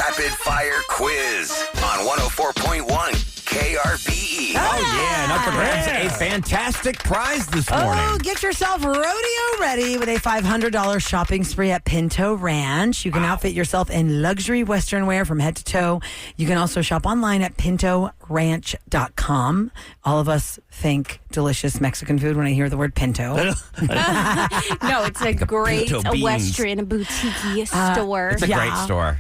Rapid Fire Quiz on 104.1 KRBE. Oh, yeah, and up for grabs Yeah. a fantastic prize this morning. Oh, get yourself rodeo ready with a $500 shopping spree at Pinto Ranch. You can outfit yourself in luxury Western wear from head to toe. You can also shop online at pintoranch.com. All of us think delicious Mexican food when I hear the word pinto. No, it's a great pinto beans. Western boutique store. It's a great store.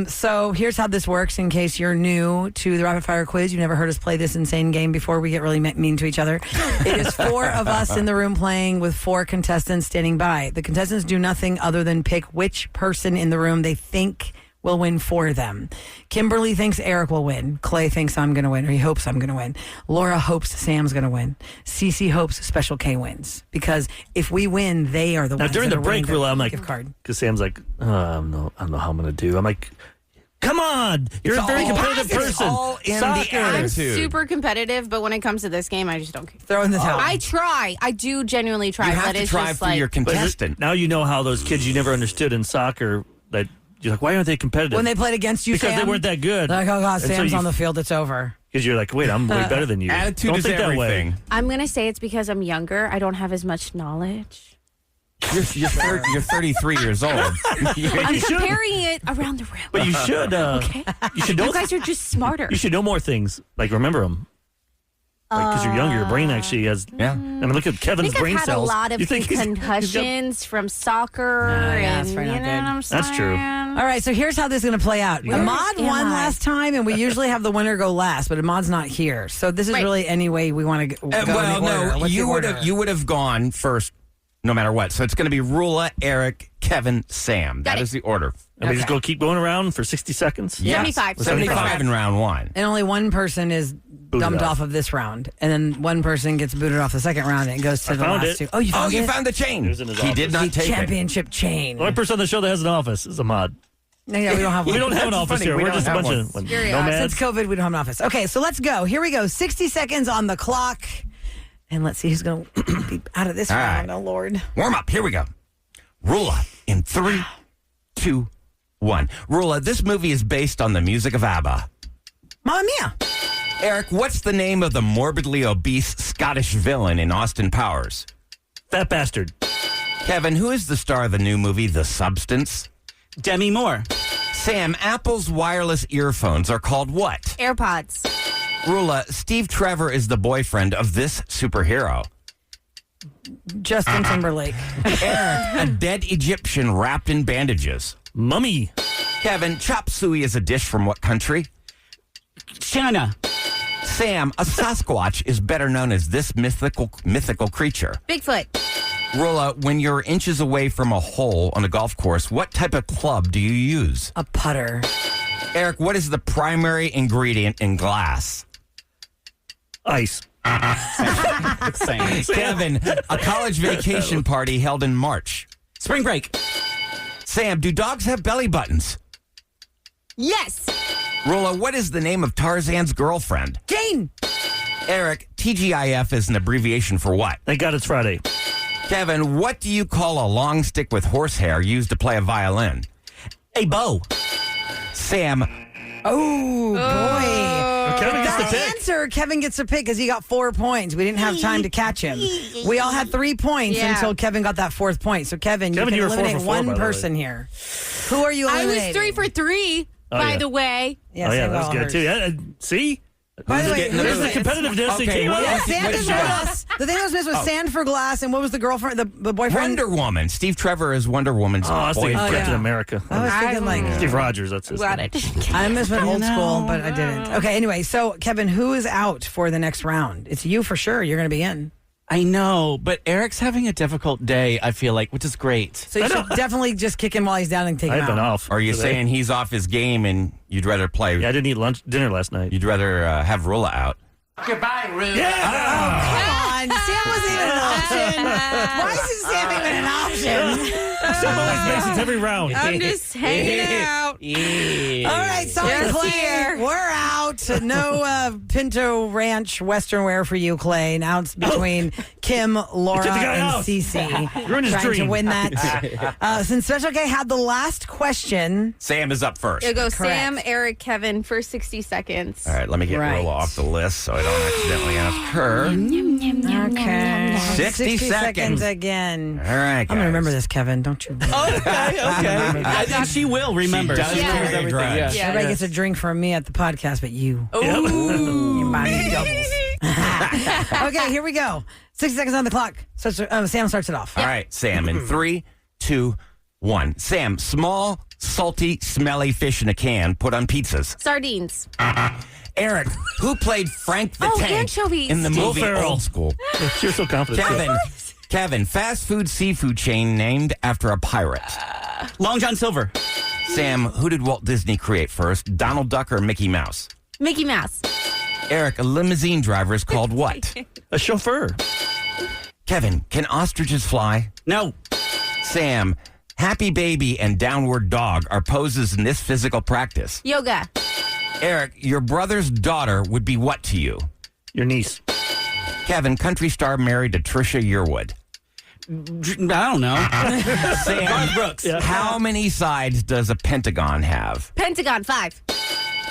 So here's how this works in case you're new to the Rapid Fire Quiz. You've never heard us play this insane game before. We get really mean to each other. It is four of us in the room playing with four contestants standing by. The contestants do nothing other than pick which person in the room they think will win for them. Kimberly thinks Eric will win. Clay thinks I'm going to win, or he hopes I'm going to win. Laura hopes Sam's going to win. Cece hopes Special K wins. Because if we win, they are the Now, ones during that the are break, winning I'm like, gift card. because Sam's like, I don't know how I'm going to do. I'm like, come on. You're a very competitive person. It's all in Soccer. the I'm attitude. super competitive, but when it comes to this game, I just don't care. Throw in the towel. I try. I do genuinely try. You have but to it's try just for like, your But is it- contestant. now you know how those kids you never understood in soccer, that you're like, why aren't they competitive? When they played against you, because Sam, they weren't that good. they're like, oh, God, And so Sam's you- on the field. It's over. Because you're like, wait, I'm way better than you. Attitude don't is think everything. That way. I'm going to say it's because I'm younger. I don't have as much knowledge. You're 33 years old. I'm comparing it around the room. But you should. Okay. You should know. You guys are just smarter. You should know more things. Like remember them. Because you're younger, your brain actually has. Yeah. I mean, look at I Kevin's think brain I've had cells. a lot of You think he's got- concussions from soccer. yeah, and it's probably you not know good. what I'm That's true. saying? All right, so here's how this is going to play out. Where Ahmad am won I? last time, and we usually have the winner go last, but Ahmad's not here. So this is Right. really any way we want to go. Well, in the order. no, What's you the would order? have gone first, no matter what. So it's going to be Rula, Eric, Kevin, Sam. That Got it. is the order. And we just Okay. go keep going around for 60 seconds. Yes. 75. 75 in round one. And only one person is dumped off. off of this round, and then one person gets booted off the second round, and it goes to I the found last it. two. Oh, you Oh, found you it? found the chain. It was in his He did office. not take it. Championship chain. The only person on the show that has an office is Ahmad. No, yeah, we don't have one. We don't have an That's office funny. here. We We're don't just a have bunch one. of Very nomads. Since COVID, we don't have an office. Okay, so let's go. Here we go. 60 seconds on the clock, and let's see who's going to be out of this All round. right. Oh, Lord. Warm up. Here we go. Rula in 3, 2, 1. Rula, this movie is based on the music of ABBA. Mamma Mia. Eric, what's the name of the morbidly obese Scottish villain in Austin Powers? Fat bastard. Kevin, who is the star of the new movie The Substance? Demi Moore. Sam, Apple's wireless earphones are called what? AirPods. Rula, Steve Trevor is the boyfriend of this superhero. Justin Timberlake. Eric, a dead Egyptian wrapped in bandages. Mummy. Kevin, chop suey is a dish from what country? China. Sam, a Sasquatch is better known as this mythical creature. Bigfoot. Rula, when you're inches away from a hole on a golf course, what type of club do you use? A putter. Eric, what is the primary ingredient in glass? Ice. Same. Kevin, a college vacation party held in March. Spring break. Sam, do dogs have belly buttons? Yes. Rula, what is the name of Tarzan's girlfriend? Jane. Eric, TGIF is an abbreviation for what? Thank God it's Friday. Kevin, what do you call a long stick with horsehair used to play a violin? A bow. Sam, Oh, boy. Kevin gets the That pick. answer, Kevin gets a pick because he got 4 points. We didn't have time to catch him. We all had 3 points Yeah. until Kevin got that 4th point. So, Kevin, you Kevin, can you were 4 eliminate for 4, by one the way. person here. Who are you I eliminating? was 3 for 3, Oh, by yeah. the way. Yes, Oh, yeah, I that's will. good, too. Yeah, see? By the way, getting the There's the who's boost? competitiveness. Okay, It came well, out. Yeah, What Sand did is you with get? us. The thing that was missed was Sand for Glass, and what was the girlfriend, the boyfriend? Wonder Woman. Steve Trevor is Wonder Woman's Oh, I was thinking boyfriend. Captain yeah. America. I was thinking like, Steve Rogers, that's his Glad name. I didn't get I missed old know. school, but I didn't. Okay, anyway, so Kevin, who is out for the next round? It's you for sure. You're going to be in. I know, but Eric's having a difficult day, I feel like, which is great. So you should definitely just kick him while he's down and take him I've been out. off. Are you today. saying he's off his game and you'd rather play? Yeah, I didn't eat dinner last night. You'd rather have Rula out? Yeah! Come on. on. Sam wasn't even an option. Why isn't Sam even an option? Sam always makes it every round. I'm just hanging out. All right, sorry, Just Clay. here. We're out. No Pinto Ranch Western wear for you, Clay. Now it's between Kim, Laura, Get the guy and out. Cece. Ruined his Trying to dream. win that. Since Special K had the last question. Sam is up first. It'll go Correct. Sam, Eric, Kevin for 60 seconds. All right, let me get Right. Rolla off the list so I don't accidentally ask her. Okay. 60 seconds. again. All right, I'm going to remember this, Kevin. Don't you? Okay. I think she will remember. She does remembers carry a everything. grudge. Yeah. Everybody gets a drink from me at the podcast, but you. Yep. You buy me doubles. Okay, here we go. 60 seconds on the clock. Sam starts it off. All right, Sam, in 3, 2, 1. Sam, small, salty, smelly fish in a can put on pizzas. Sardines. Eric, who played Frank the Oh, Tank anchovies. in the Will movie Ferrell. Old School? You're so confident. Kevin, fast food seafood chain named after a pirate. Long John Silver. Sam, who did Walt Disney create first, Donald Duck or Mickey Mouse? Mickey Mouse. Eric, a limousine driver is called what? A chauffeur. Kevin, can ostriches fly? No. Sam, happy baby and downward dog are poses in this physical practice. Yoga. Eric, your brother's daughter would be what to you? Your niece. Kevin, country star married to Trisha Yearwood. I don't know. Sam, Brooks. how many sides does a pentagon have? Pentagon. 5.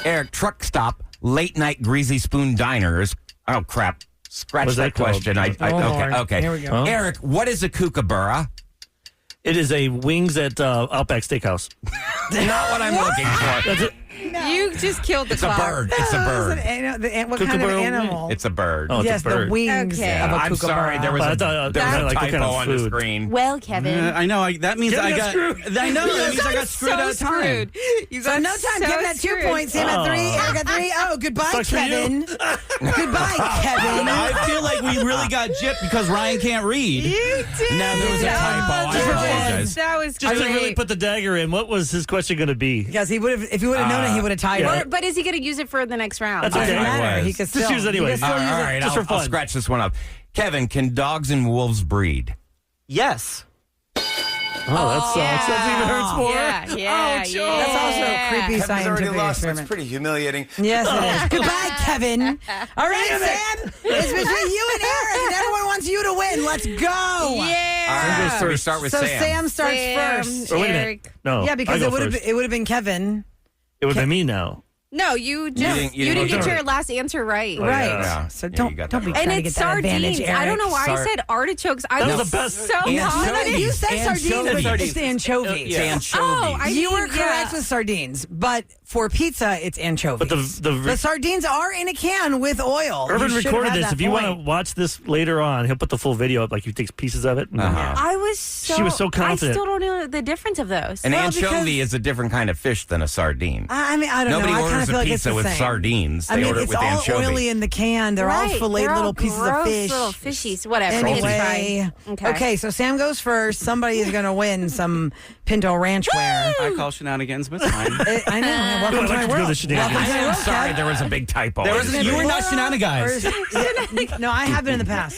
Eric, truck stop, late night greasy spoon diners. Oh, crap. Scratch What's that that called? question. Lord. Okay. Here we go. Huh? Eric, what is a kookaburra? It is a wings at Outback Steakhouse. Not what I'm looking for. That's it. You just killed the It's a clock. bird. It's a bird. What kind of Kookaburra animal? It's a bird. Oh, it's yes, a bird. the wings Okay. of a I'm kookaburra. sorry. There was But I a, thought, there was a like, what typo kind of on the food? screen. Well, Kevin. I know. That means Kevin I got got. screwed. I know. That means I got screwed out of time. You So got no time. so Kevin at 2 screwed. points. Sam at 3. Eric at 3. Oh, goodbye, Sucks for you. Kevin. Goodbye, Kevin. I feel like we really got gypped because Ryan can't read. You did. Now there was a typo. I apologize. That was Just to great. really put the dagger in, what was his question going to be? Because he would have, if he would have known it, he would have tied yeah. it. But is he going to use it for the next round? That's Doesn't okay. matter. was. He could Just still use it anyway. he could All still use right, just for I'll fun. scratch this one up. Kevin, can dogs and wolves breed? Yes. Oh, that sucks. yeah. That even hurts more. Yeah, yeah, Joe. yeah. That's also a creepy scientific experiment. pretty humiliating. Yes, it is. Goodbye, Kevin. All right, Sam. It's between you and Eric, and everyone wants you to win. Let's go. Yeah. So we start with So Sam. Sam starts Sam, first. Oh, wait a minute. Eric. No. Yeah, because I it go would have first. it would have been Kevin. It would have been me now. No, you just didn't- you you didn't didn't get get your it. last answer right. Oh, Right. Yeah. So Yeah, don't you got don't that be right. trying And to get it's that advantage, sardines. Eric. I don't know why I Sar- said artichokes. I That was was the best so answer. confident. You said sardines, but Anchovies. it's anchovies. It's anchovies. Oh, I You mean, were correct yeah. with sardines, but for pizza, it's anchovies. But the sardines are in a can with oil. Urban You should have recorded had this. that If you want to point. watch this later on, he'll put the full video up. Like he takes pieces of it. And I was so. She was so confident. I still don't know the difference of those. An Well, anchovy because- is a different kind of fish than a sardine. I mean, I don't Nobody know. I kind orders of feel a like it's pizza the with same. sardines. They I mean, order it it's with all anchovy. oily in the can. They're all Right, filleted they're all little pieces of gross fish. little fishies, whatever. Anyway, It's fine. okay, so Sam goes first. Somebody is going to win some Pinto Ranch wear. I call shenanigans, but it's fine. I know. Welcome I'd to like my to go world. to shenanigans. Welcome to my I'm world, sorry, Kev. there was a big typo. There was- you were not shenanigans. No, I have been in the past.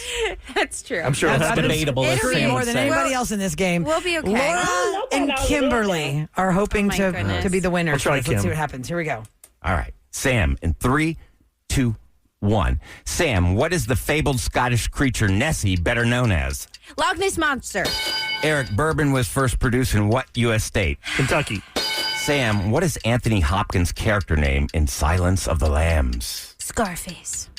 That's true. I'm sure I've that's been debatable, as screwed Sam more would than say. anybody else in this game. We'll be okay. Laura and Kimberly are hoping Oh, my to goodness. be the winners. I'll try Let's see Kim. what happens. Here we go. All right. Sam, in 3, 2, 1. Sam, what is the fabled Scottish creature Nessie better known as? Loch Ness Monster. Eric, bourbon was first produced in what U.S. state? Kentucky. Sam, what is Anthony Hopkins' character name in Silence of the Lambs? Scarface.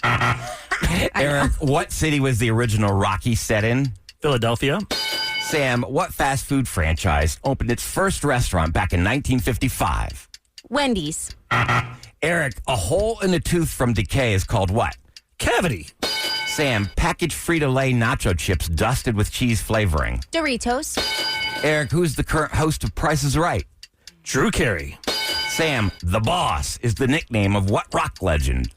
Eric, what city was the original Rocky set in? Philadelphia. Sam, what fast food franchise opened its first restaurant back in 1955? Wendy's. Eric, a hole in a tooth from decay is called what? Cavity. Sam, packaged Frito-Lay nacho chips dusted with cheese flavoring. Doritos. Eric, who's the current host of Price is Right? Drew Carey. Sam, the boss is the nickname of what rock legend?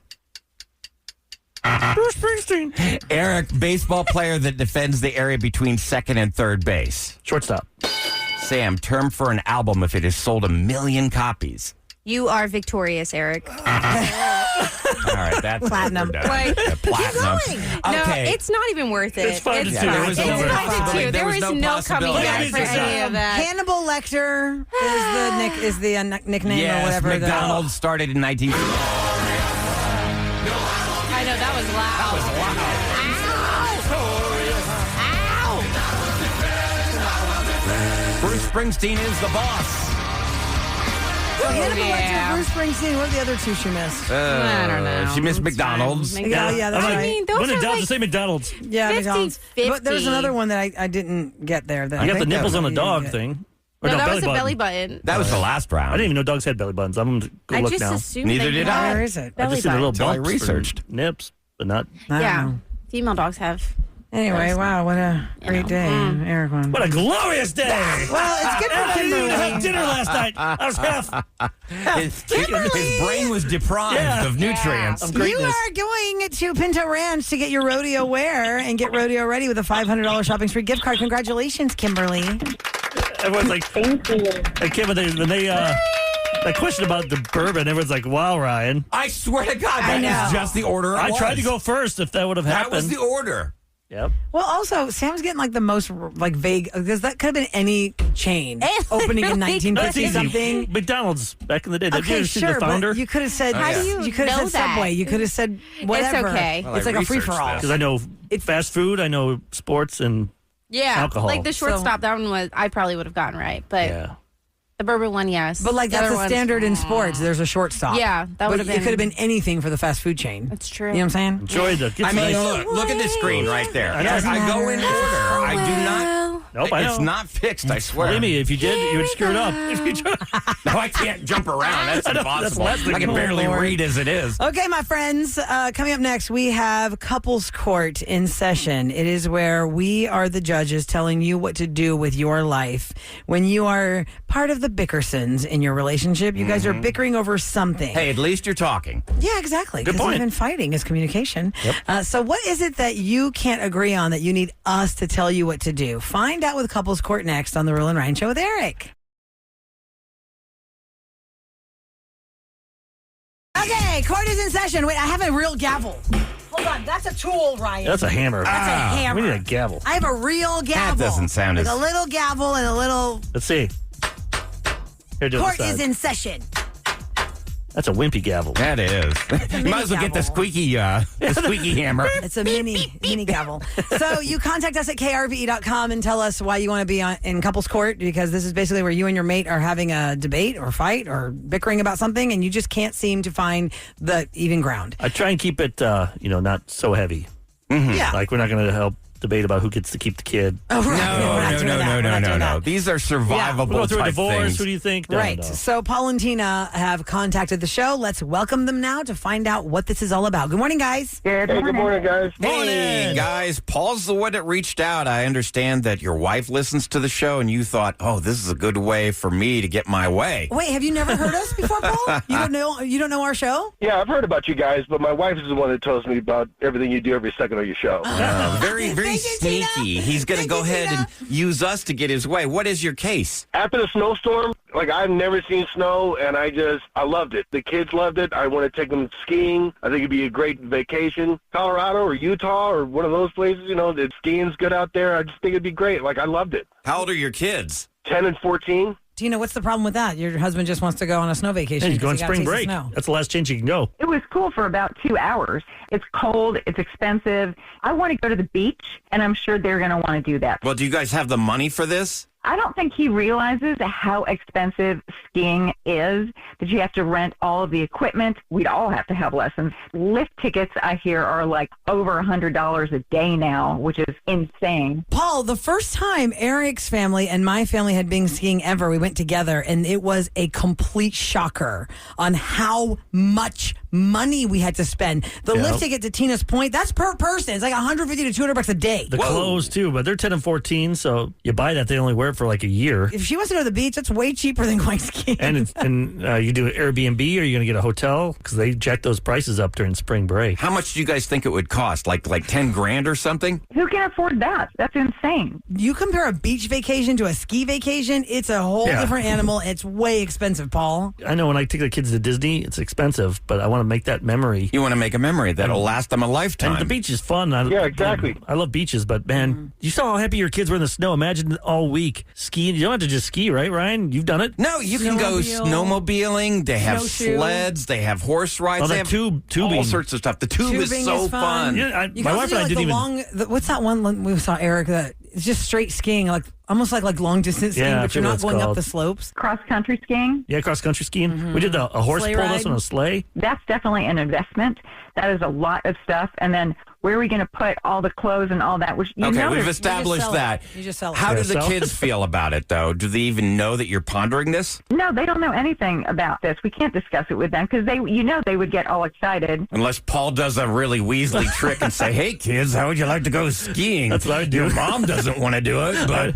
Bruce Springsteen. Eric, baseball player that defends the area between second and third base. Shortstop. Sam, term for an album if it has sold 1 million copies. You are victorious, Eric. All right, that's Platinum. we're done. Like, Platinum. No, Okay. it's not even worth it. It's fine to Yeah, do. there was It's no fine to possibility. do. There was no coming possibility. back for any of that. Hannibal Lecter is the nickname or Yes, whatever. McDonald's started in 19... I know, that was loud. Bruce Springsteen is the boss. Hannibal yeah. Lecter, Bruce Springsteen. What are the other two she missed? I don't know. She missed It's McDonald's. fine. Yeah, that's I'm like, right. I mean, those when in are doubt, like just say McDonald's. Yeah, 50, McDonald's. 50. But there's another one that I didn't get there. That I got the think nipples that on a one you dog didn't thing. Or No, that belly was a button. belly button. That was the last round. I didn't even know dogs had belly buttons. I'm going to go I look just now. assumed Neither they did had I. get. Where is it? I belly just did a little button. Until I bump for researched. nips, but not. I don't Yeah. know. Female dogs have. Anyway, wow, what a great day, Eric. One. What a glorious day! Well, it's good for I didn't even have Kimberly. dinner last night. I was half. His brain was deprived Yeah. of nutrients. Of You greatness. are going to Pinto Ranch to get your rodeo wear and get rodeo ready with a $500 shopping spree gift card. Congratulations, Kimberly. Everyone's like, thank you. I can't believe when they that question about the bourbon, everyone's like, wow, Ryan. I swear to God, I that know. is just the order it I tried to was. go first if that would have That happened. was the order. Yep. Well, also, Sam's getting like the most like vague because that could have been any chain It opening in really 1950 That's something. easy. McDonald's back in the day. Did you Okay, ever see sure, the founder? but you could have said. How do you you could have know said that? Subway. You could have said whatever. okay. Well, It's I like a free for all. researched Because I know fast food, I know sports, and Yeah. Alcohol. Like the So- shortstop, that one was, I probably would have gotten right. But yeah. the bourbon one, yes. But like The that's other a ones- standard in sports. There's a shortstop. Yeah, that But would have It been. could have been anything for the fast food chain. That's true. You know what I'm saying? Enjoy the. Get I mean, some- look at this screen right there. I know. I go in order. I do not. Nope, I It's know. not fixed, I swear. Believe me, if you did, you would screw it up. If you tried. No, I can't jump around. That's I know, that's impossible. less than I can cool, barely Lord. read as it is. Okay, my friends, coming up next, we have Couples Court in session. It is where we are the judges telling you what to do with your life. When you are part of the Bickersons in your relationship, you guys are bickering over something. Hey, at least you're talking. Yeah, exactly. Good Because point. even fighting is communication. So what is it that you can't agree on that you need us to tell you what to do? Find out with Couples Court next on The Rule and Ryan Show with Eric. Okay, court is in session. Wait, I have a real gavel. Hold on, that's a tool, Ryan. That's a hammer. That's a hammer. We need a gavel. I have a real gavel. doesn't sound like as- a little gavel and a little Let's see. Here, do court the is side. in session. That's a wimpy gavel. That is. You might as well get the squeaky hammer. It's a mini gavel. So you contact us at krve.com and tell us why you want to be in couples court, because this is basically where you and your mate are having a debate or fight or bickering about something and you just can't seem to find the even ground. I try and keep it, not so heavy. Yeah. Like, we're not going to help debate about who gets to keep the kid. Oh, right. We're not doing that. We're not doing No. that. These are survivable We'll go through a type divorce. things. Who do you think? No, Right. no. So Paul and Tina have contacted the show. Let's welcome them now to find out what this is all about. Good morning, guys. Hey, good morning, guys. Hey, Morning. guys. Paul's the one that reached out. I understand that your wife listens to the show, and you thought, oh, this is a good way for me to get my way. Wait, have you never heard us before, Paul? You don't know our show? Yeah, I've heard about you guys, but my wife is the one that tells me about everything you do every second of your show. Very, very Thank you, Tina. sneaky. He's going to Thank go you, ahead Tina. and use us to get his way. What is your case? After the snowstorm, I've never seen snow, and I loved it. The kids loved it. I want to take them skiing. I think it'd be a great vacation. Colorado or Utah or one of those places, the skiing's good out there. I just think it'd be great. I loved it. How old are your kids? 10 and 14. Tina, what's the problem with that? Your husband just wants to go on a snow vacation. Hey, he's 'cause going he gotta spring taste the break. snow. That's the last chance you can go. It was cool for about 2 hours. It's cold. It's expensive. I want to go to the beach, and I'm sure they're going to want to do that. Well, do you guys have the money for this? I don't think he realizes how expensive skiing is, that you have to rent all of the equipment. We'd all have to have lessons. Lift tickets, I hear, are like over $100 a day now, which is insane. Paul, the first time Eric's family and my family had been skiing ever, we went together, and it was a complete shocker on how much money we had to spend. The Yeah. lift ticket, to Tina's point, that's per person. It's like $150 to $200 a day. The clothes, too, but they're 10 and 14, so you buy that, they only wear it for like a year. If she wants to go to the beach, that's way cheaper than going skiing. And you do an Airbnb, or are you going to get a hotel? Because they jack those prices up during spring break. How much do you guys think it would cost? Like 10 grand or something? Who can afford that? That's insane. You compare a beach vacation to a ski vacation, it's a whole Yeah. different animal. It's way expensive, Paul. I know when I take the kids to Disney, it's expensive, but I want want to make that memory. You want to make a memory that'll last them a lifetime. And the beach is fun. Yeah, exactly. I love beaches, but man, you saw how happy your kids were in the snow. Imagine all week skiing. You don't have to just ski, right, Ryan? You've done it. No, you can go snowmobiling. They have Snowshoe. sleds. They have horse rides. Oh, they the have tubing. all sorts of stuff. The tube is Tubing so is fun. Yeah, You my can wife also and I do, didn't like, even. what's that one we saw, Eric? That it's just straight skiing, like almost like long distance skiing, Yeah, I but you're forget what not it's going up called. the slopes. Cross country skiing, Yeah, cross country skiing. We did a horse Sleigh pulled us ride. on a sleigh. that's definitely an investment. That is a lot of stuff. And then where are we going to put all the clothes and all that? Which you Okay, know we've is- established sell that. it. You just sell it. How do Yeah, the sell. kids feel about it, though? Do they even know that you're pondering this? No, they don't know anything about this. We can't discuss it with them because they would get all excited. Unless Paul does a really Weasley trick and say, "Hey, kids, how would you like to go skiing?" That's what I do. Your mom doesn't want to do it, but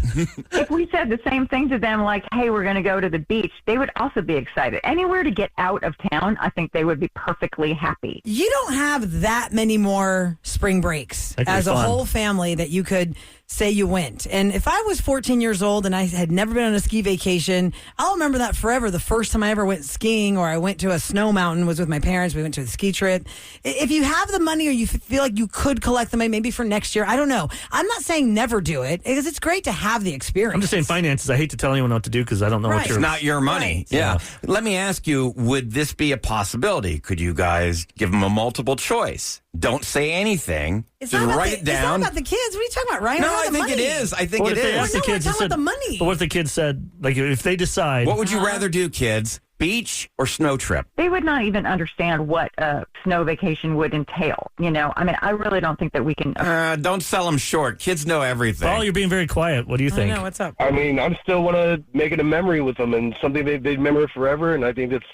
If we said the same thing to them, like, hey, we're going to go to the beach, they would also be excited. Anywhere to get out of town, I think they would be perfectly happy. You don't have that many more spring breaks That'd be as a fun. whole family that you could say you went. And if I was 14 years old and I had never been on a ski vacation, I'll remember that forever. The first time I ever went skiing or I went to a snow mountain was with my parents. We went to a ski trip. If you have the money or you feel like you could collect the money maybe for next year, I don't know. I'm not saying never do it because it's great to have the experience. I'm just saying finances. I hate to tell anyone what to do because I don't know Right. what you're. it's not your money. Right. Yeah. Let me ask you, would this be a possibility? Could you guys give them a multiple choice? Don't say anything. It's Just not about write the, it down. It's not about the kids. What are you talking about, Ryan? No, What about I the think it money? is. I think What it if they is. asked the No, we're kids? talking about the money. But what if the kids said, like, if they decide, What would you rather do, kids? Beach or snow trip? They would not even understand what a snow vacation would entail. I mean, I really don't think that we can. Don't sell them short. Kids know everything. Paul, you're being very quiet. What do you I think? know. What's up? I mean, I still want to make it a memory with them and something they'd remember forever. And I think that's,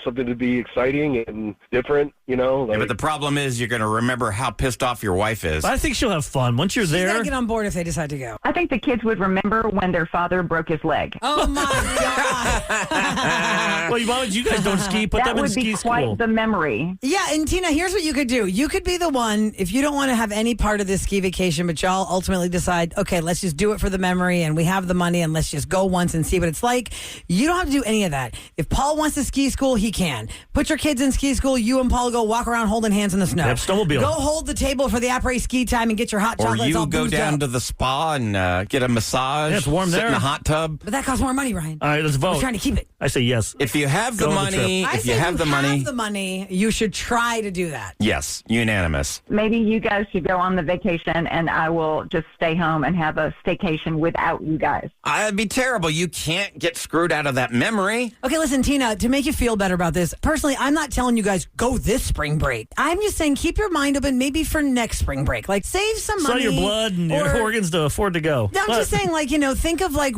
something to be exciting and different, Yeah, like, but the problem is you're going to remember how pissed off your wife is. But I think she'll have fun once you're She's got there. to get on board if they decide to go. I think the kids would remember when their father broke his leg. Oh, my God. Well, why would you guys don't ski? Put That them in would ski be quite school. the memory. Yeah, and Tina, here's what you could do. You could be the one, if you don't want to have any part of this ski vacation, but y'all ultimately decide, okay, let's just do it for the memory and we have the money and let's just go once and see what it's like. You don't have to do any of that. If Paul wants to ski school, he can. Put your kids in ski school. You and Paul go walk around holding hands in the snow. Yep, snowmobile. Go hold the table for the après ski time and get your hot Or chocolates all you go boozed down up. to the spa and get a massage. Yeah, it's warm sit there. in a hot tub. But that costs more money, Ryan. All right, let's We're vote. trying to keep it. I say yes. If you have the Go on the money, I if say you have the money, you should try to do that. yes, unanimous. Maybe you guys should go on the vacation and I will just stay home and have a staycation without you guys. That'd be terrible. You can't get screwed out of that memory. Okay, listen, Tina, to make you feel better about this, personally, I'm not telling you guys go this spring break. I'm just saying keep your mind open maybe for next spring break. Like save some Sell money. your blood and your or- organs to afford to go. I'm just saying, like, think of like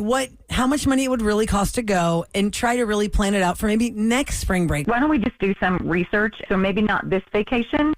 how much money it would really cost to go and try to really plan it out for maybe next spring break. Why don't we just do some research? So maybe not this vacation,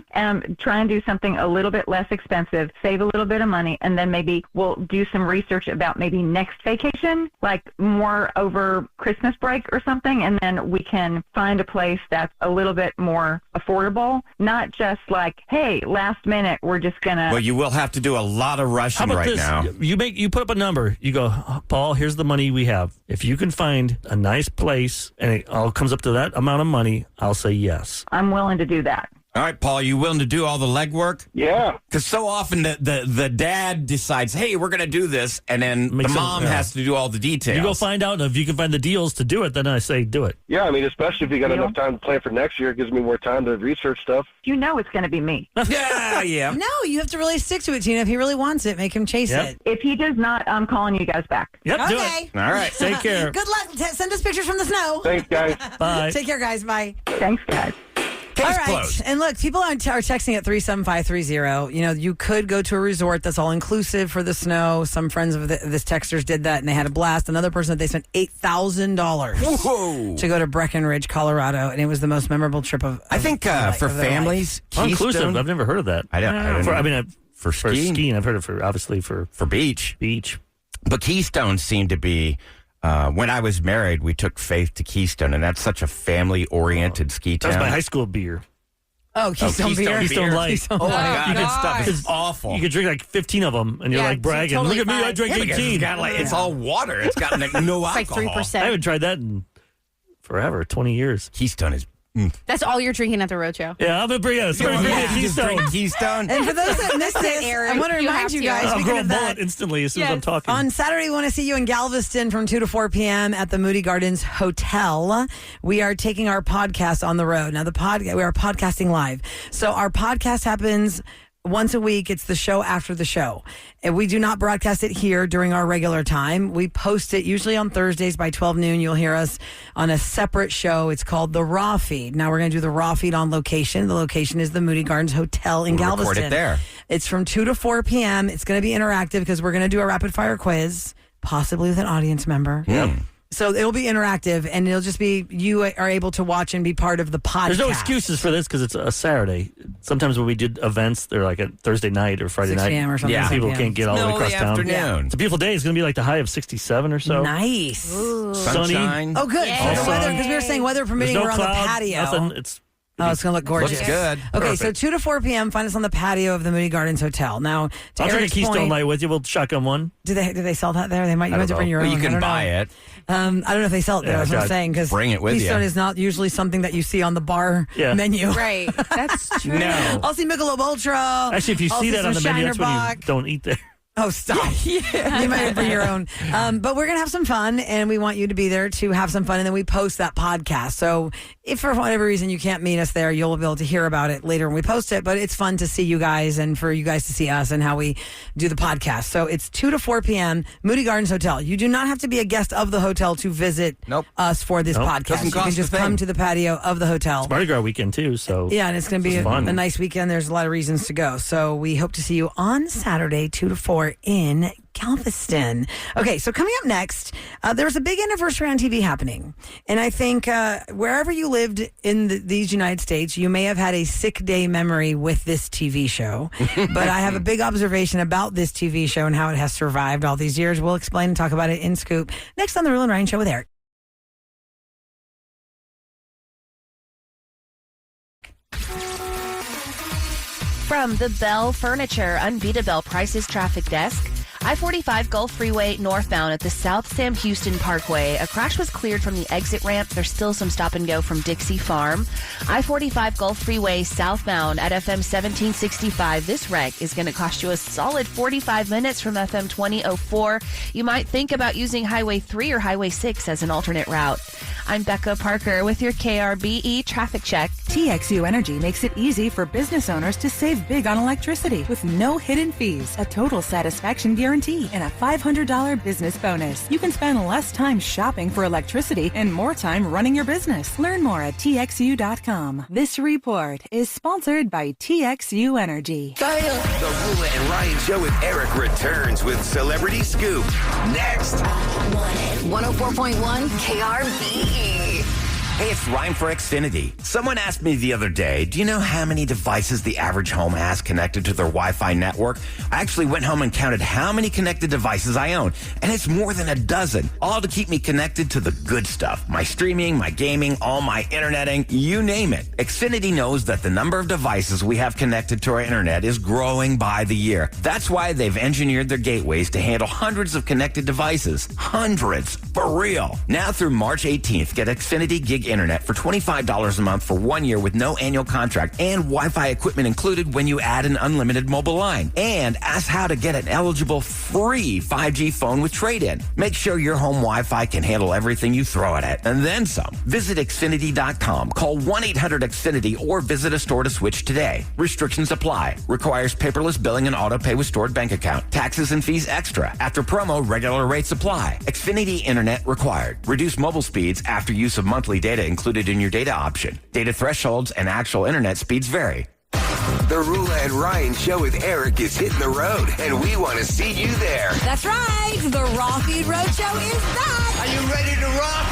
try and do something a little bit less expensive, save a little bit of money, and then maybe we'll do some research about maybe next vacation, like more over Christmas break or something, and then we can find a place that's a little bit more affordable, not just like, hey, last minute, we're just going to... Well, you will have to do a lot of How rushing about right this? now. You put up a number. You go, Paul, here's the money we have. If you can find a nice place and it all comes up to that amount of money, I'll say yes. I'm willing to do that. All right, Paul, you willing to do all the legwork? yeah. Because so often the dad decides, hey, we're going to do this, and then Makes the sense, mom yeah. has to do all the details. You go find out if you can find the deals to do it, then I say do it. Yeah, I mean, especially if you got Yeah. enough time to plan for next year, it gives me more time to research stuff. You know it's going to be me. Yeah, yeah. No, you have to really stick to it, Tina. If he really wants it, make him chase Yep. it. If he does not, I'm calling you guys back. Yep, do Okay. it. All right. Take care. Good luck. Send us pictures from the snow. Thanks, guys. Bye. Take care, guys. Bye. Thanks, guys. Case All right. closed. And look, people are texting at 37530. You could go to a resort that's all inclusive for the snow. Some friends of this texters did that and they had a blast. Another person, they spent $8,000 Whoa. to go to Breckenridge, Colorado, and it was the most memorable trip of I think of for their life. families, Inclusive. Keystone, I've never heard of that. I don't know. For skiing? skiing, I've heard it for obviously for for beach. beach. But Keystone seemed to be, when I was married, we took Faith to Keystone, and that's such a family-oriented ski That was town. my high school beer. Oh, Keystone Keystone beer. Keystone Light. Keystone Oh, my Light. God. That stuff is Because awful. You could drink like 15 of them, and you're Yeah, like it's bragging. totally Look at me, I fine. drank Yeah, because 18. it's got it's all water. It's got no It's like alcohol. 3%. I haven't tried that in forever, 20 years. Keystone is That's all you're drinking at the roadshow. Yeah, I'm going to bring it. Somebody bring me a Just drink Keystone. Keystone. And for those that missed this, Eric, I want to you remind have you to. guys, I'll speaking grow a of mullet that, instantly as soon as I'm Yes. talking. on Saturday, we want to see you in Galveston from 2 to 4 p.m. at the Moody Gardens Hotel. We are taking our podcast on the road. Now, we are podcasting live. So our podcast happens once a week. It's the show after the show. And we do not broadcast it here during our regular time. We post it usually on Thursdays by 12 noon. You'll hear us on a separate show. It's called The Raw Feed. Now we're going to do The Raw Feed on location. The location is the Moody Gardens Hotel in We'll Galveston. record it there. It's from 2 to 4 p.m. It's going to be interactive because we're going to do a rapid fire quiz, possibly with an audience member. So it'll be interactive, and it'll just be you are able to watch and be part of the podcast. There's no excuses for this because it's a Saturday. Sometimes when we did events, they're like a Thursday night or Friday 6 night. p.m. or something. Yeah. 7 People p.m. can't get all the way Middle of across the town. afternoon. It's a beautiful day. It's going to be like the high of 67 or so. Nice. Sunny. Sunshine. Oh, good. So the Also- weather, because we were saying weather There's permitting, no we're on cloud. the patio. Nothing. It's Oh, it's going to look gorgeous. Looks good. Okay, so Perfect. 2 to 4 p.m. Find us on the patio of the Moody Gardens Hotel. Now, to I'll drink a Eric's Keystone point, Light with you. We'll shotgun one. do they sell that there? They might. You I might have don't to bring know. your Well, own. you I can don't buy know. it. I don't know if they sell it there. Yeah, That's what I'm God. saying. Because Bring it with Keystone you. is not usually something that you see on the bar menu. Right. That's true. No. I'll see Michelob Ultra. Actually, if you I'll see that on the some menu, that's when you Shinerbach. don't eat there. Oh, stop. You might bring your own. But we're going to have some fun, and we want you to be there to have some fun, and then we post that podcast. So if for whatever reason you can't meet us there, you'll be able to hear about it later when we post it. But it's fun to see you guys and for you guys to see us and how we do the podcast. So it's 2 to 4 p.m., Moody Gardens Hotel. You do not have to be a guest of the hotel to visit us for this podcast. Doesn't You can cost a just thing. come to the patio of the hotel. Mardi Gras weekend, too. So Yeah, and it's going to be This is fun. a nice weekend. There's a lot of reasons to go. So we hope to see you on Saturday, 2 to 4 in Galveston. Okay, so coming up next, there was a big anniversary on TV happening. And I think wherever you lived in these United States, you may have had a sick day memory with this TV show. But I have a big observation about this TV show and how it has survived all these years. We'll explain and talk about it in Scoop next on The Rule and Ryan Show with Eric. From the Bell Furniture Unbeatable Prices Traffic Desk, I-45 Gulf Freeway northbound at the South Sam Houston Parkway. A crash was cleared from the exit ramp. There's still some stop and go from Dixie Farm. I-45 Gulf Freeway southbound at FM 1765. This wreck is going to cost you a solid 45 minutes from FM 2004. You might think about using Highway 3 or Highway 6 as an alternate route. I'm Becca Parker with your KRBE traffic check. TXU Energy makes it easy for business owners to save big on electricity with no hidden fees, a total satisfaction guarantee, and a $500 business bonus. You can spend less time shopping for electricity and more time running your business. Learn more at TXU.com. This report is sponsored by TXU Energy. The Rula and Ryan Show with Eric returns with Celebrity Scoop. Next. 104.1 KRBE. Hey, it's Ryan for Xfinity. Someone asked me the other day, do you know how many devices the average home has connected to their Wi-Fi network? I actually went home and counted how many connected devices I own, and it's more than a dozen, all to keep me connected to the good stuff. My streaming, my gaming, all my interneting, you name it. Xfinity knows that the number of devices we have connected to our internet is growing by the year. That's why they've engineered their gateways to handle hundreds of connected devices. Hundreds. For real. Now through March 18th, get Xfinity Gig Internet for $25 a month for 1 year with no annual contract and Wi-Fi equipment included when you add an unlimited mobile line. And ask how to get an eligible free 5G phone with trade-in. Make sure your home Wi-Fi can handle everything you throw at it, and then some. Visit Xfinity.com. Call 1-800-XFINITY or visit a store to switch today. Restrictions apply. Requires paperless billing and auto pay with stored bank account. Taxes and fees extra. After promo, regular rates apply. Xfinity Internet required. Reduce mobile speeds after use of monthly data included in your data option. Data thresholds and actual internet speeds vary. The Rula and Ryan Show with Eric is hitting the road, and we want to see you there. That's right. The Raw Feed Roadshow is back. Are you ready to rock?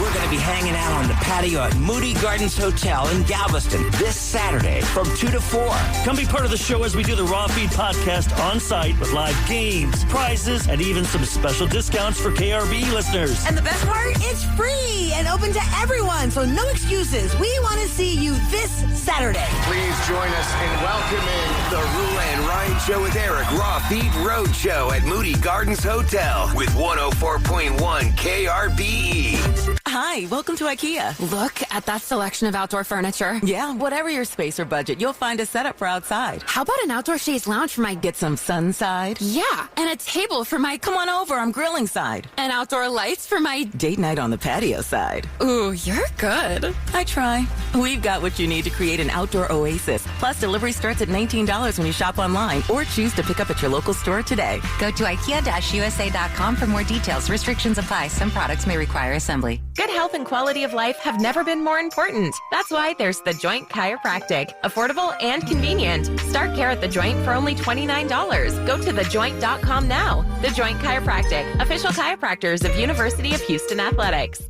We're going to be hanging out on the patio at Moody Gardens Hotel in Galveston this Saturday from 2 to 4. Come be part of the show as we do the Raw Feed podcast on site with live games, prizes, and even some special discounts for KRB listeners. And the best part, it's free and open to everyone, so no excuses. We want to see you this Saturday. Please join us in welcoming the Rula and Ryan Show with Eric Raw Feed Road Show at Moody Gardens Hotel with 104.1 KRBE. Hi, welcome to IKEA. Look at that selection of outdoor furniture. Yeah, whatever your space or budget, you'll find a setup for outside. How about an outdoor chaise lounge for my... Get some sun side. Yeah, and a table for my... Come on over, I'm grilling side. And outdoor lights for my... Date night on the patio side. Ooh, you're good. I try. We've got what you need to create an outdoor oasis. Plus, delivery starts at $19 when you shop online or choose to pick up at your local store today. Go to IKEA-USA.com for more details. Restrictions apply. Some products may require assembly. Good health and quality of life have never been more important. That's why there's The Joint Chiropractic. Affordable and convenient. Start care at The Joint for only $29. Go to thejoint.com now. The Joint Chiropractic. Official chiropractors of University of Houston Athletics.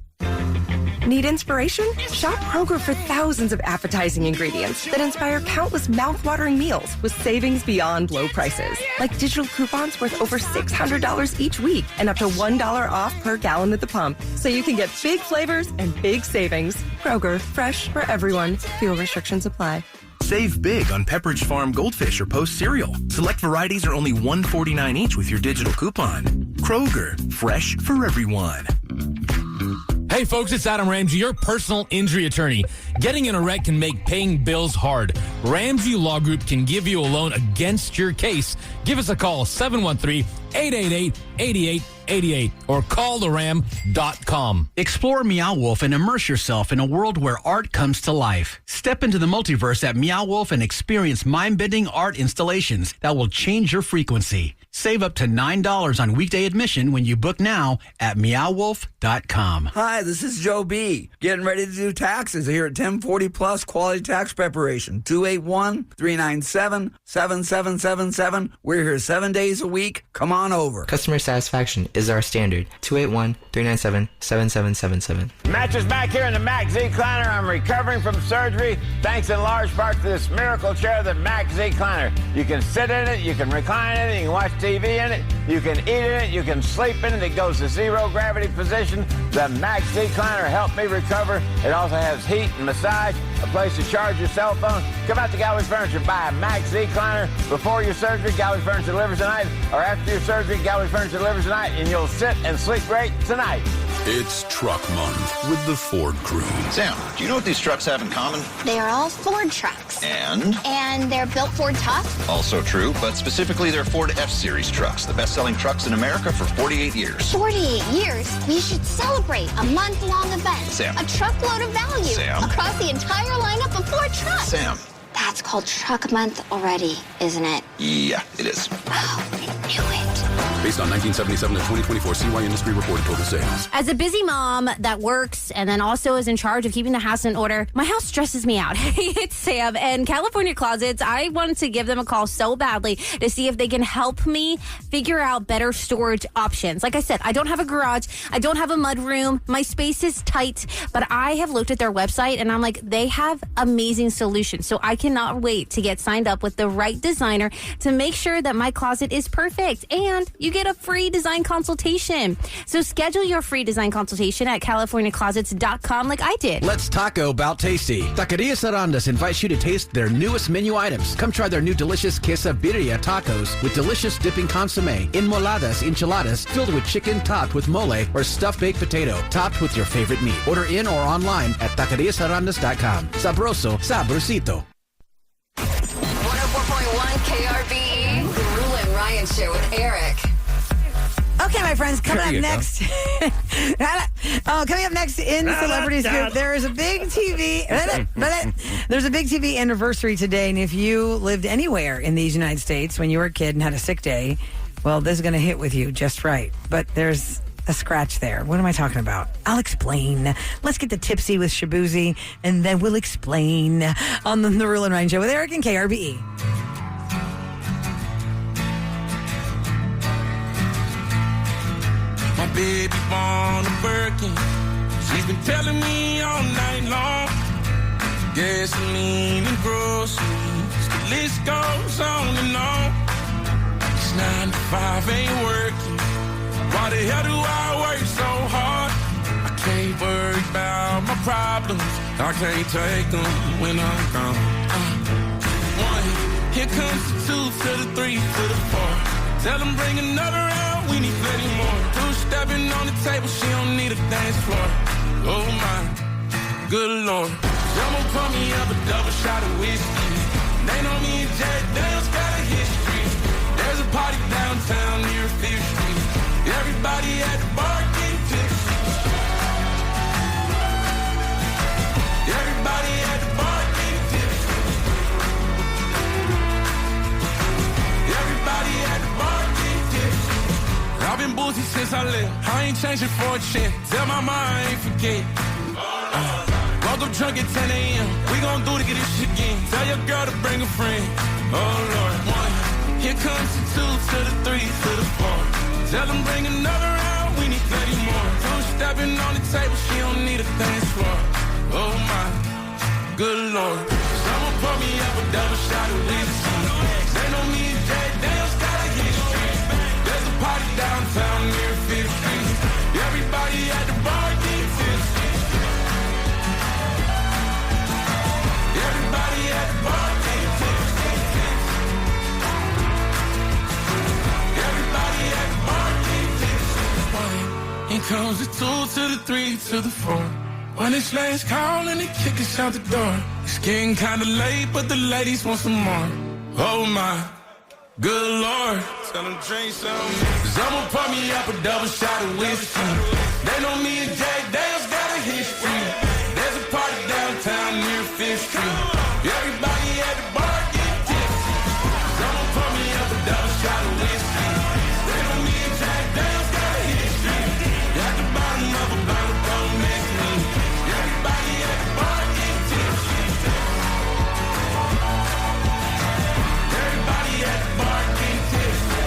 Need inspiration? Shop Kroger for thousands of appetizing ingredients that inspire countless mouth-watering meals with savings beyond low prices. Like digital coupons worth over $600 each week and up to $1 off per gallon at the pump. So you can get big flavors and big savings. Kroger, fresh for everyone. Fuel restrictions apply. Save big on Pepperidge Farm Goldfish or Post cereal. Select varieties are only $1.49 each with your digital coupon. Kroger, fresh for everyone. Hey folks, it's Adam Ramsey, your personal injury attorney. Getting in a wreck can make paying bills hard. Ramsey Law Group can give you a loan against your case. Give us a call, 713-888-8888 or calltheram.com. Explore Meow Wolf and immerse yourself in a world where art comes to life. Step into the multiverse at Meow Wolf and experience mind-bending art installations that will change your frequency. Save up to $9 on weekday admission when you book now at meowwolf.com. Hi, this is Joe B. Getting ready to do taxes here at 1040 Plus Quality Tax Preparation. 281-397-7777. We're here 7 days a week. Come on over. Customer satisfaction is our standard. 281-397-7777. Match is back here in the Mac Z Kleiner. I'm recovering from surgery thanks in large part to this miracle chair, the Mac Z Kleiner. You can sit in it, you can recline in it, you can watch TV in it, you can eat in it, you can sleep in it. It goes to zero gravity position. The Mac Z Kleiner helped me recover. It also has heat and massage, a place to charge your cell phone. Come out to Galway's Furniture, buy a Mac Z Kleiner before your surgery. Galway's Furniture delivers tonight, or after your surgery, Galway's Furniture delivers tonight, and you'll sit and sleep great tonight. It's Truck Month with the Ford crew. Sam, do you know what these trucks have in common? They are all Ford trucks. And they're built Ford tough. Also true, but specifically they're Ford F-Series trucks, the best-selling trucks in America for 48 years. 48 years? We should celebrate a month-long event. Sam. A truckload of value. Sam. Across the entire lineup of Ford trucks. Sam. That's called Truck Month already, isn't it? Yeah, it is. Oh, I knew it. Based on 1977 to 2024 CY Industry reported total sales. As a busy mom that works and then also is in charge of keeping the house in order, my house stresses me out. Hey, it's Sam and California Closets. I wanted to give them a call so badly to see if they can help me figure out better storage options. Like I said, I don't have a garage. I don't have a mudroom. My space is tight, but I have looked at their website and I'm like, they have amazing solutions. So I cannot wait to get signed up with the right designer to make sure that my closet is perfect. And you get a free design consultation. So schedule your free design consultation at CaliforniaClosets.com like I did. Let's taco about tasty. Taqueria Sarandas invites you to taste their newest menu items. Come try their new delicious quesabirria tacos with delicious dipping consomme, enmoladas, enchiladas filled with chicken topped with mole or stuffed baked potato topped with your favorite meat. Order in or online at taqueriasarandas.com. Sabroso, sabrosito. 104.1 KRBE, The Rule and Ryan Show with Eric. Okay, my friends, coming up next. Coming up next in Celebrity Scoop, there is a big TV. There's a big TV anniversary today, and if you lived anywhere in these United States when you were a kid and had a sick day, well, this is going to hit with you just right. But there's a scratch there. What am I talking about? I'll explain. Let's get the tipsy with Shabuzi, and then we'll explain on the Rule and Ryan Show with Eric and KRBE. My baby born a Birkin. She's been telling me all night long. Gasoline and groceries, the list goes on and on. It's 9 to 5, ain't working. Why the hell do I work so hard? I can't worry about my problems. I can't take them when I'm gone. 1, here comes the 2 to the 3 to the 4. Tell them bring another round, we need plenty more. 2 stepping on the table, she don't need a dance floor. Oh my, good Lord. Someone pour me up a double shot of whiskey. They know me and Jack Daniels got a history. There's a party downtown near 5th Street. Everybody at the bar getting tipsy. Everybody at the bar getting tipsy. Everybody at the bar getting tipsy. I've been boozy since I left. I ain't changing for a chance. Tell my mom I ain't forget. Woke up drunk at 10 a.m. We gon' do to get this shit again. Tell your girl to bring a friend. Oh Lord, 1. Here comes the 2 to the 3 to the 4. Tell them bring another round. We need 30 more. 2 stepping on the table. She don't need a dance floor. Oh my, good Lord. Someone pour me up a double shot of whiskey. They know me and Jack Daniels got a history. There's a party downtown near 5th Street. Everybody at the bar getting tipsy. Everybody at the bar getting tipsy. Everybody at the bar getting tipsy. Here comes the 2 to the 3 to the 4. When it's last call and they kick us out the door. It's getting kinda late, but the ladies want some more. Oh my, good Lord. Tell them drink some. Someone pour me up a double shot of whiskey. They know me and Jack Daniels got a history. There's a party downtown near 5th Street. Everybody at the bar get tipsy. Someone pour me up a double shot of whiskey. They know me and Jack Daniels got a history. At the bottom of a bottle, don't mess me. Everybody at the bar get tipsy. Everybody at the bar get tipsy.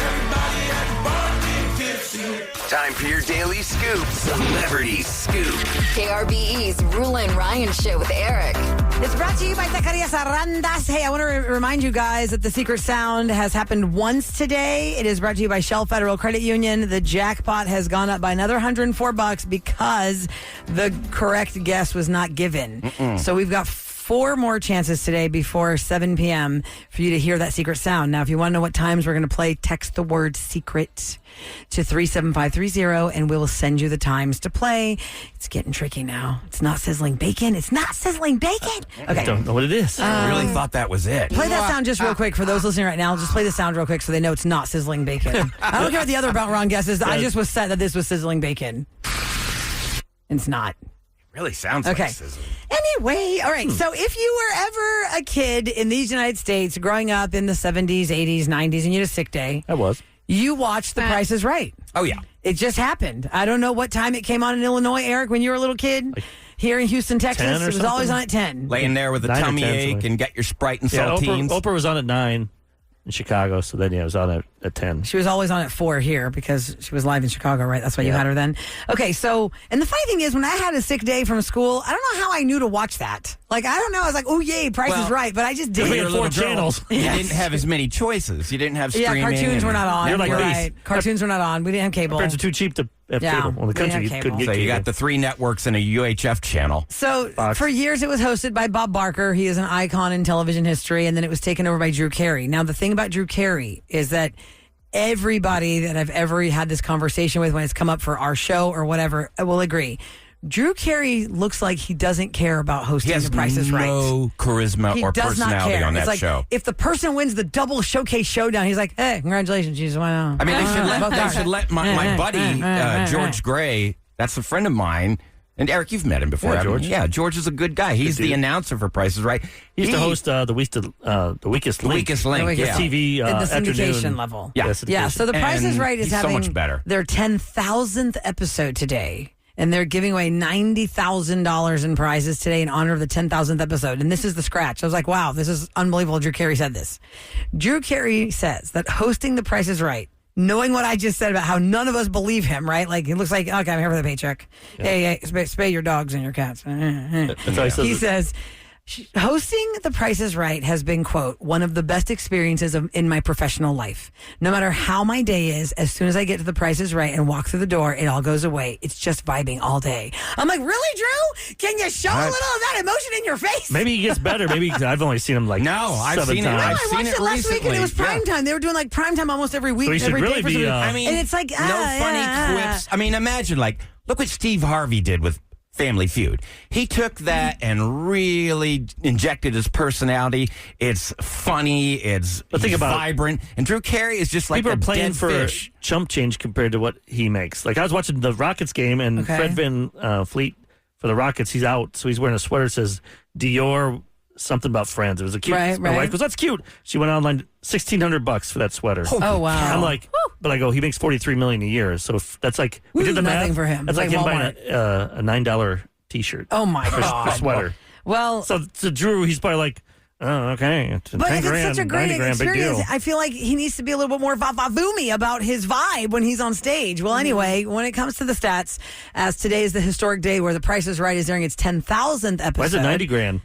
Everybody at the bar get tipsy. Time for your daily scoop. Celebrity Scoop. KRBE's Rule and Ryan Show with Eric. It's brought to you by Zacarias Arrandas. Hey, I want to remind you guys that the secret sound has happened once today. It is brought to you by Shell Federal Credit Union. The jackpot has gone up by another $104 because the correct guess was not given. So we've got 4 more chances today before 7 p.m. for you to hear that secret sound. Now, if you want to know what times we're going to play, text the word secret to 37530 and we will send you the times to play. It's getting tricky now. It's not sizzling bacon. It's not sizzling bacon. Okay. I don't know what it is. I really thought that was it. Play that sound just real quick for those listening right now. Just play the sound real quick so they know it's not sizzling bacon. I don't care what the other wrong guesses. I just was set that this was sizzling bacon. It's not. Really sounds okay. like sizzling. Anyway, all right. So if you were ever a kid in these United States growing up in the 70s, 80s, 90s, and you had a sick day. I was. You watched The Price is Right. Oh, yeah. It just happened. I don't know what time it came on in Illinois, Eric, when you were a little kid. Like here in Houston, Texas, it was something? always on at 10. Laying there with a 9 or tummy 10 ache something. and get your Sprite and Yeah, saltines. Oprah was on at 9 in Chicago, so then it was on at 10. She was always on at 4 here because she was live in Chicago, right? That's why you had her then. Okay, so, and the funny thing is, when I had a sick day from school, I don't know how I knew to watch that. Like, I don't know. I was like, oh, yay, Price is Right. But I just didn't. We had 4 channels. You didn't have as many choices. You didn't have Yeah, streaming. cartoons were not on. You're like You're these. right. Cartoons were not on. We didn't have cable. Parents are too cheap to have cable. Well, the we didn't country have couldn't cable. get So cable. you got the 3 networks and a UHF channel. So Fox. for years it was hosted by Bob Barker. He is an icon in television history, and then it was taken over by Drew Carey. Now the thing about Drew Carey is that everybody that I've ever had this conversation with when it's come up for our show or whatever will agree. Drew Carey looks like he doesn't care about hosting The Price is Right. no charisma He or does not personality care. on It's that like, show. if the person wins the double showcase showdown, he's like, hey, congratulations, Jesus. Why not? I mean, they should let my buddy, George Gray, that's a friend of mine, and Eric, you've met him before. Yeah, haven't George. you? Yeah, George is a good guy. He's the announcer for Price is Right. He used to host the Weakest Link. Weakest Link, yeah. TV At the syndication afternoon. level. Yeah. Yeah, so The Price is And Right is he's so having much better. their 10,000th episode today. And they're giving away $90,000 in prizes today in honor of the 10,000th episode. And this is the scratch. I was like, wow, this is unbelievable. Drew Carey said this. Drew Carey says that hosting The Price is Right, knowing what I just said about how none of us believe him, right? Like, it looks like, okay, I'm here for the paycheck. Yeah. Hey, spay your dogs and your cats. That's how he says He it. says, Hosting The Price is Right has been, quote, one of the best experiences in my professional life. No matter how my day is, as soon as I get to The Price is Right and walk through the door, it all goes away. It's just vibing all day. I'm like, really, Drew? Can you show a little of that emotion in your face? Maybe he gets better. Maybe I've only seen him like I've seven seen it. times. I've I seen watched it it last week and it was recently. prime time. They were doing like prime time almost every week. So he should every really day for be, some- I mean, and it's like, no funny quips. I mean, imagine look what Steve Harvey did with Family Feud. He took that and really injected his personality. It's funny. It's think about it. vibrant. And Drew Carey is just like People a are playing dead for fish. chump change compared to what he makes. Like I was watching the Rockets game, and Fred Van Fleet for the Rockets, he's out, so he's wearing a sweater that says Dior something about friends. It was a cute. My wife goes, "That's cute." She went online $1,600 for that sweater. Oh, wow. I'm like, but I go, he makes $43 million a year, so if that's like we did the nothing math for him. That's Like like him buying a $9 T-shirt. Oh my for God. sweater. Well, so to Drew, he's probably like, oh, okay, it's but 10 if grand, it's such a great 90 grand, big experience, deal. I feel like he needs to be a little bit more va-va-voomy about his vibe when he's on stage. Well, anyway, when it comes to the stats, as today is the historic day where The Price is Right is airing its 10,000th episode. Why is it 90 grand?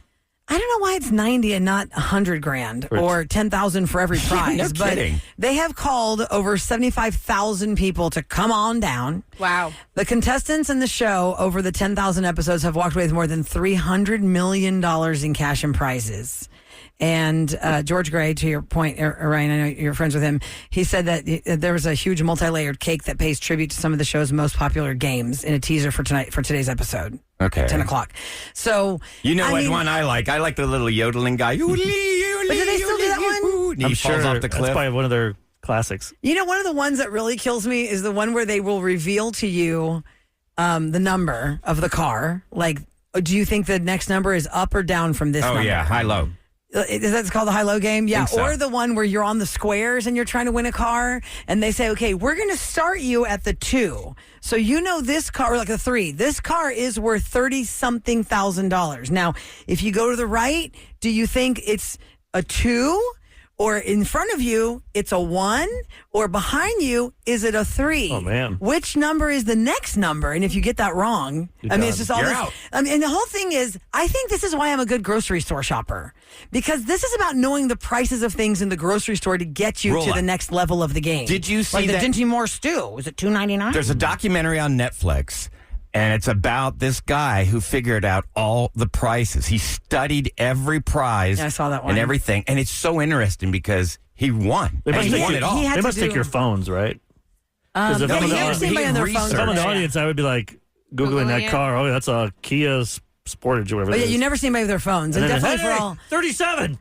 I don't know why it's 90 and not 100 grand or 10,000 for every prize. No but kidding. they have called over 75,000 people to come on down. Wow. The contestants in the show over the 10,000 episodes have walked away with more than $300 million in cash and prizes. And George Gray, to your point, Ryan, I know you're friends with him. He said that there was a huge multi-layered cake that pays tribute to some of the show's most popular games in a teaser for today's episode. Okay. 10 o'clock. So You know what one I like? I like the little yodeling guy. But do they still do that one? He falls off the cliff. That's probably one of their classics. You know, one of the ones that really kills me is the one where they will reveal to you the number of the car. Like, do you think the next number is up or down from this number? Oh, yeah, high-low. Is that called the high-low game? Yeah. Think so. Or the one where you're on the squares and you're trying to win a car and they say, okay, we're going to start you at the 2. So you know this car, or like a 3, this car is worth $30-something thousand. Now, if you go to the right, do you think it's a 2? Or in front of you, it's a 1, or behind you, is it a 3? Oh, man. Which number is the next number? And if you get that wrong, You're I mean, done. it's just all You're this. out. I mean, and the whole thing is, I think this is why I'm a good grocery store shopper. Because this is about knowing the prices of things in the grocery store to get you to Rolla. the next level of the game. Did you see like that? the Dinty Moore stew? Was it $2.99? There's a documentary on Netflix, and it's about this guy who figured out all the prices. He studied every prize Yeah, I saw that one. and everything, and it's so interesting because he won. They And must, he take, won your, it all. had they to must take do- your phones, right? 'Cause if no, I'm he in the- never seen anybody on their phones. if I'm in the Yeah. audience, I would be like Googling that it. car. Oh, that's a Kia Sportage or whatever. Oh, it yeah, is. you never see anybody with their phones. And And then, definitely hey, for all. 37.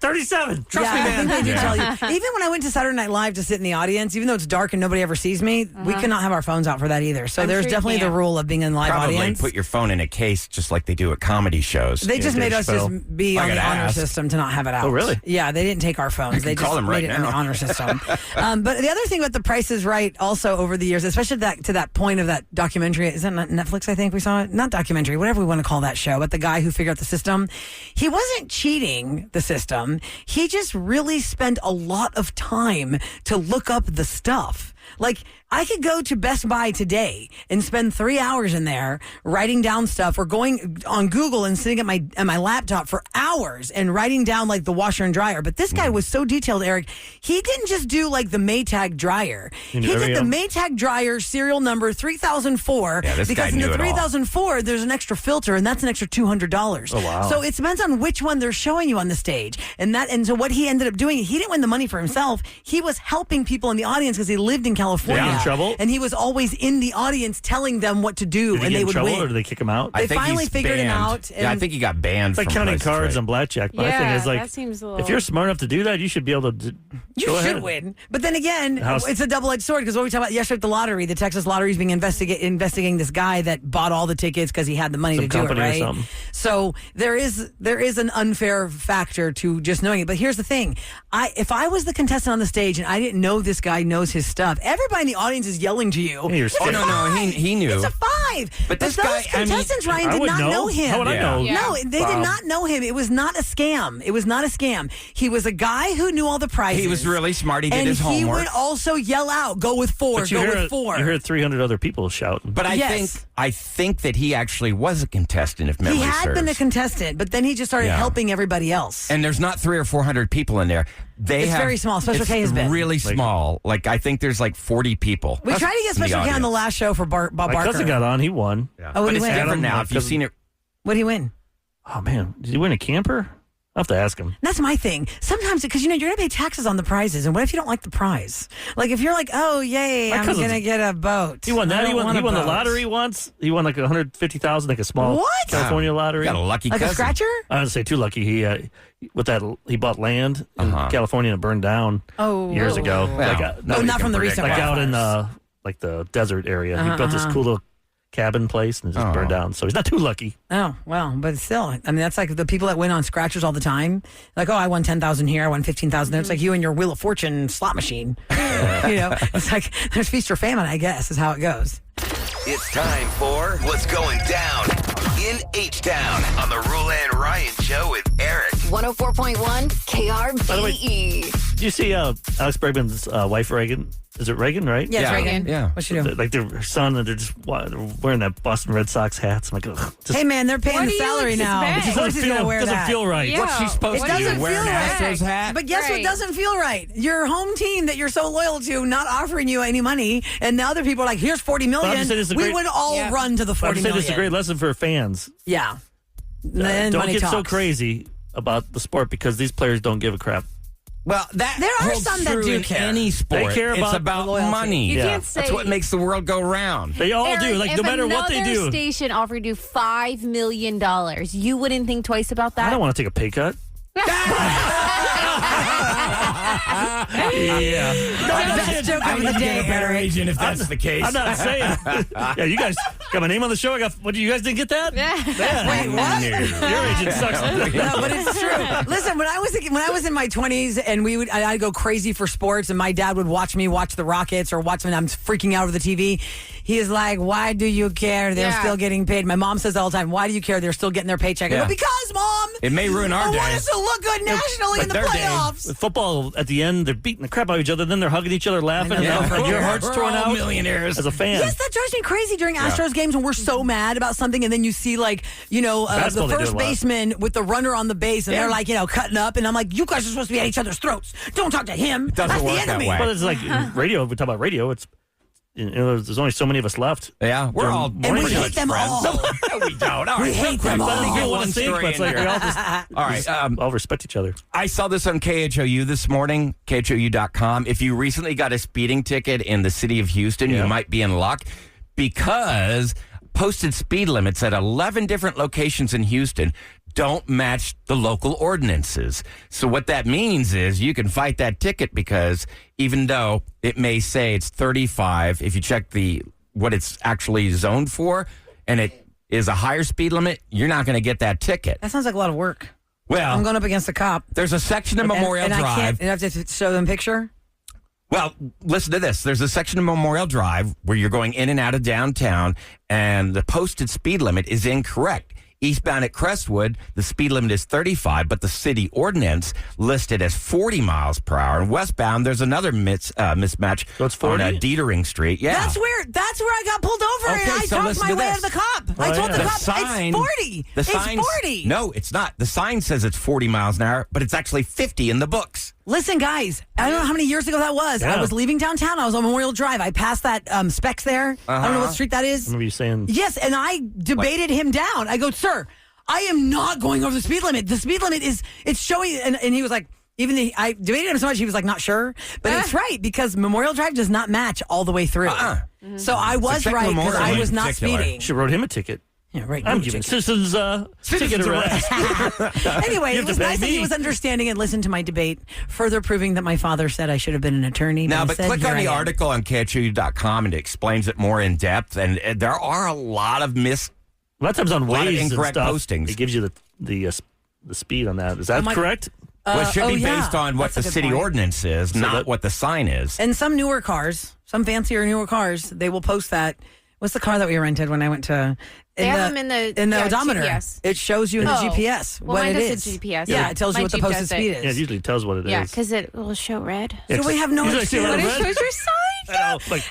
Trust Yeah, me, I man. think they do tell you. Even when I went to Saturday Night Live to sit in the audience, even though it's dark and nobody ever sees me, we cannot have our phones out for that either. So I'm there's sure you definitely the can't. rule of being in live Probably audience. put your phone in a case just like they do at comedy shows. They just made us just be I on the gotta honor ask. system to not have it out. Oh, really? Yeah, they didn't take our phones. They can call just them made right it in the now. honor system. But the other thing about The Price is Right also over the years, especially to that point of that documentary, is that not Netflix, I think we saw it? Not documentary, whatever we want to call that show, but the guy who figured out the system, he wasn't cheating the system. He just really spent a lot of time to look up the stuff. Like, I could go to Best Buy today and spend 3 hours in there writing down stuff, or going on Google and sitting at my laptop for hours and writing down like the washer and dryer. But this guy was so detailed, Eric. He didn't just do like the Maytag dryer. He He knew did the every- Maytag dryer serial number 3004. Yeah, this because guy in knew the it all. 3004, there's an extra filter, and that's an extra $200. Oh, wow. So it depends on which one they're showing you on the stage. And so what he ended up doing, he didn't win the money for himself. He was helping people in the audience because he lived in California. Did he get in trouble? And he was always in the audience telling them what to do, Did he and get they in would trouble, win. or did they kick him out? They finally he's figured him banned. out. Yeah, I and- think he got banned. It's like from counting Price is cards Right. on blackjack. My Yeah, thing is like, that seems a if little- you're smart enough to do that, you should be able to. You go should ahead. win. But then again, How's- it's a double-edged sword, because what we talked about yesterday at the lottery, the Texas lottery is being investigating this guy that bought all the tickets because he had the money Some to do it, company or right? something. So there is an unfair factor to just knowing it. But here's the thing. If I was the contestant on the stage and I didn't know this guy knows his stuff, up. Everybody in the audience is yelling to you. You're Oh, no, he knew. It's a 5. But this those guy, contestants, I mean, Ryan, I did would not know him. How would I know? No, they did not know him. It was not a scam. It was not a scam. He was a guy who knew all the prizes. He was really smart. He did and his homework. he would also yell out, "Go with 4, But you go heard, with 4." You heard 300 other people shouting. But I think that he actually was a contestant, if memory He had serves. been a contestant, but then he just started helping everybody else. And there's not 300 or 400 people in there. It's very small. Special K has been really small. Like I think there's like 40 people. We tried to get Special K on the last show for Bob Barker. My cousin got on. He won. Yeah. Oh, what but did it's he win? different now. If you've seen it. What did he win? Oh, man. Did he win a camper? I'll have to ask him. That's my thing. Sometimes, because you're going to pay taxes on the prizes, and what if you don't like the prize? Like if you're like, oh yay, I'm going to get a boat. He won that. He won the boat. lottery once. He won like 150,000, like a small California lottery. Got a lucky like cousin. a scratcher? I would say too lucky. He bought land in California and it burned down years ago. Well, not from the recent like out in wildfires. like the desert area. He built this cool little cabin place and it just burned down. So he's not too lucky. Oh, well, but still, I mean, that's like the people that win on scratchers all the time. Like, oh, I won 10,000 here, I won 15,000 there. It's like you and your Wheel of Fortune slot machine. It's like there's feast or famine, I guess, is how it goes. It's time for What's Going Down in H-Town on the Rule and Ryan Show with Eric. 104.1 KRBE. By the way, did you see Alex Bregman's wife, Reagan? Is it Reagan, right? Yeah, it's Reagan. Yeah. What's she doing? Like their son, and they're just wearing that Boston Red Sox hats. I'm like, ugh, Hey, man, they're paying the salary now. It just doesn't feel right. What's she supposed to do? Wear an Astros hat? But guess what doesn't feel right? Your home team that you're so loyal to not offering you any money, and the other people are like, here's $40 million. We would all run to the $40 million. It's a great lesson for fans. Yeah. Don't get so crazy about the sport because these players don't give a crap. Well, there are holds some that true do in care. any sport. They care it's about money. You can't say That's what makes the world go round. They all do. Like no matter what they do. If another station offered you $5 million, you wouldn't think twice about that? I don't want to take a pay cut. Yeah. Best joke of the day, a better Eric. agent if that's the case. I'm not saying. Yeah, you guys got my name on the show. What, you guys didn't get that? Wait, what? Your agent sucks. No, but it's true. Listen, when I was in my 20s and I'd go crazy for sports, and my dad would watch me watch the Rockets or watch when I'm freaking out over the TV. He is like, "Why do you care? They're still getting paid." My mom says all the time, "Why do you care? They're still getting their paycheck." I go, "Because, Mom, it may ruin our I day. want us to look good nationally in the playoffs." With football, at the end, they're beating the crap out of each other. Then they're hugging each other, laughing, and your heart's torn out. Millionaires as a fan. Yes, that drives me crazy during Astros games when we're so mad about something, and then you see the first baseman with the runner on the base, and they're like cutting up, and I'm like, you guys are supposed to be at each other's throats. Don't talk to him. That's the enemy. But it's like radio. We talk about radio. It's there's only so many of us left. Yeah, we're all and we hate them all. No, we don't. All we hate them all. I don't want to think, but it's like we all just all right. All respect each other. I saw this on KHOU this morning, khou.com. If you recently got a speeding ticket in the city of Houston, you might be in luck because posted speed limits at 11 different locations in Houston don't match the local ordinances. So what that means is you can fight that ticket because even though it may say it's 35, if you check what it's actually zoned for and it is a higher speed limit, you're not going to get that ticket. That sounds like a lot of work. Well, I'm going up against a cop. There's a section of Memorial Drive. I have to show them a picture? Well, listen to this. There's a section of Memorial Drive where you're going in and out of downtown, and the posted speed limit is incorrect. Eastbound at Crestwood, the speed limit is 35, but the city ordinance listed as 40 miles per hour. And westbound, there's another mismatch so it's 40? on Dietering Street. Yeah, that's where I got pulled over, and I talked my way out of the cop. I told the cop it's 40. It's 40. No, it's not. The sign says it's 40 miles an hour, but it's actually 50 in the books. Listen, guys, I don't know how many years ago that was. Yeah. I was leaving downtown. I was on Memorial Drive. I passed that Specs there. I don't know what street that is. I remember you saying. Yes, and I debated him down. I go, sir, I am not going over the speed limit. The speed limit it's showing. And he was like, I debated him so much, he was like, not sure. But it's right, because Memorial Drive does not match all the way through. So I was right, because I was not speeding. She wrote him a ticket. Yeah, right. I'm giving citizens ticket arrest. Anyway, it was nice that he was understanding and listened to my debate, further proving that my father said I should have been an attorney. Now, but click on the article on KHOU.com and it explains it more in depth. And there are a lot of a lot of times on Waze incorrect and stuff, postings. It gives you the speed on that. Is that correct? Well, it should be based on what the city ordinance is, not what the sign is. And some newer cars, some fancier newer cars, they will post that. What's the car that we rented when I went to? They have them in the odometer. GPS. It shows you in the GPS what mine it does is. the GPS. Yeah, it tells you what the posted speed is. Yeah, it usually tells what it is. Yeah, because it will show red. So we have no idea. It shows your sign.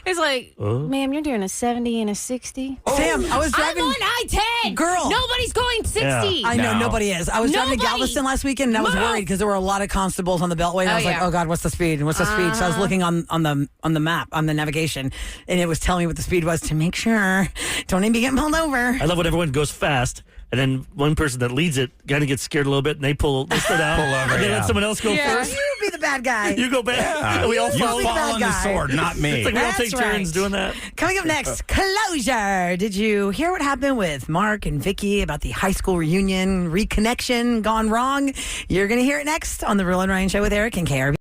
It's like, Oh. ma'am, you're doing a 70 and a 60. Sam, I was driving. I'm on I-10. Girl. Nobody's going 60. I know, nobody is. I was driving to Galveston last weekend, and I was worried because there were a lot of constables on the Beltway, and I was like, oh, God, what's the speed? What's the speed? So I was looking on the map, on the navigation, and it was telling me what the speed was to make sure. Don't even be getting pulled over. I love when everyone goes fast, and then one person that leads it kind of gets scared a little bit, and they slow down, Pull over, and they let someone else go first. You be the bad guy. You go back. And we all You fall on the sword, not me. It's like we all take That's turns right. doing that. Coming up next, closure. Did you hear what happened with Mark and Vicky about the high school reunion reconnection gone wrong? You're going to hear it next on the Real and Ryan Show with Eric and KRB.